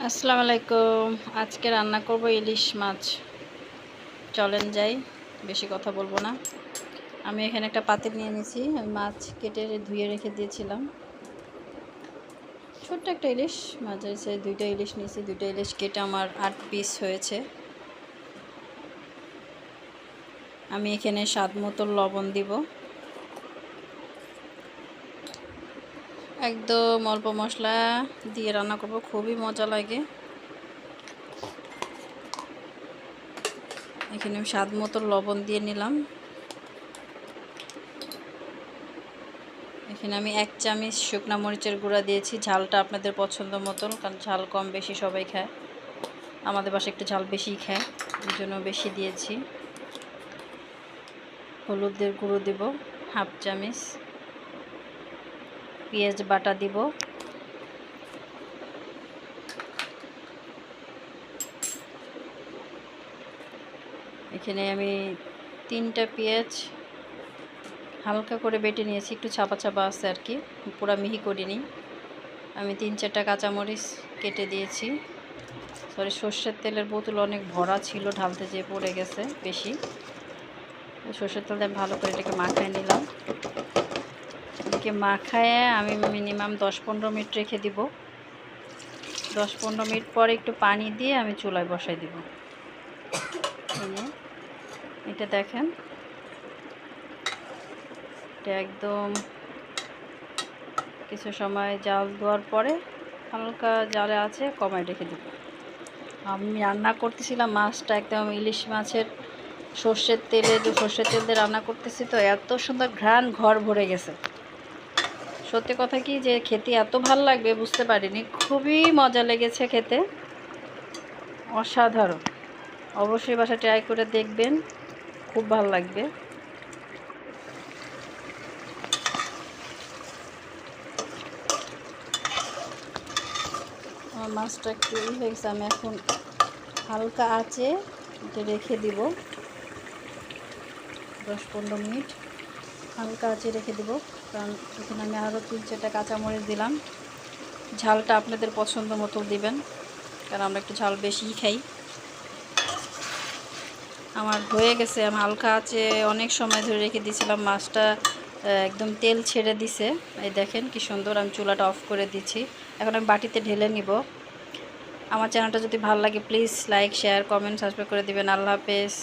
আসসালামু আলাইকুম। আজকে রান্না করব ইলিশ মাছ। চলেন যাই, বেশি কথা বলবো না। আমি এখানে একটা পাতিল নিয়ে নিয়েছি। আমি মাছ কেটে ধুয়ে রেখে দিয়েছিলাম। ছোট্ট একটা ইলিশ, মাঝে দুইটা ইলিশ নিয়েছি। দুইটা ইলিশ কেটে আমার 8 পিস হয়েছে। আমি এখানে স্বাদ মতো লবণ দিব। একদম অল্প মশলা দিয়ে রান্না করব, খুবই মজা লাগে। এখানে আমি স্বাদ মতো লবণ দিয়ে নিলাম। এখানে আমি 1 চামচ শুকনা মরিচের গুঁড়া দিয়েছি। ঝালটা আপনাদের পছন্দ মতন, কারণ ঝাল কম বেশি সবাই খায়। আমাদের বাসায় একটু ঝাল বেশিই খায়, এই জন্য বেশি দিয়েছি। হলুদের গুঁড়ো দিব 1/2 চামচ। পেঁয়াজ বাটা দিব। এখানে আমি 3টা পেঁয়াজ হালকা করে বেটে নিয়েছি, একটু ছাপা ছাপা আছে আর কি, পুরো মিহি করিনি। আমি 3-4টা কাঁচামরিচ কেটে দিয়েছি। সরি, সর্ষের তেলের বোতল অনেক ভরা ছিল, ঢালতে যেয়ে পড়ে গেছে বেশি। সর্ষের তেল দিয়ে ভালো করে এটাকে মাখায় নিলাম। এটাকে মাখায় আমি মিনিমাম 10-15 মিনিট রেখে দিব। 10-15 মিনিট পরে একটু পানি দিয়ে আমি চুলায় বসাই দিব। এটা দেখেন, এটা একদম কিছু সময় জাল দেওয়ার পরে হালকা জালে আছে কমায় রেখে দেব। আমি রান্না করতেছিলাম মাছটা একদম ইলিশ মাছের সর্ষের তেল দিয়ে রান্না করতেছি, তো এত সুন্দর ঘ্রাণ ঘর ভরে গেছে। সত্যি কথা কি যে খেতে এত ভালো লাগবে বুঝতে পারিনি, খুবই মজা লেগেছে খেতে, অসাধারণ। অবশ্যই বাসায় ট্রাই করে দেখবেন, খুব ভালো লাগবে। আমার মাছটা একটু হয়ে গেছে, আমি এখন হালকা আঁচে এটা রেখে দিব 10-15 মিনিট। হালকা আঁচে রেখে দেব, কারণ এখানে আমি আরও 3-4টা কাঁচামরিচ দিলাম। ঝালটা আপনাদের পছন্দ মতো দিবেন, কারণ আমরা একটু ঝাল বেশিই খাই। আমার হয়ে গেছে, আমি হালকা আঁচে অনেক সময় ধরে রেখে দিয়েছিলাম। মাছটা একদম তেল ছেড়ে দিছে, এই দেখেন কি সুন্দর। আমি চুলাটা অফ করে দিচ্ছি, এখন আমি বাটিতে ঢেলে নিব। আমার চ্যানেলটা যদি ভালো লাগে please like, share, comment, subscribe করে দিবেন। আল্লাহ হাফেজ।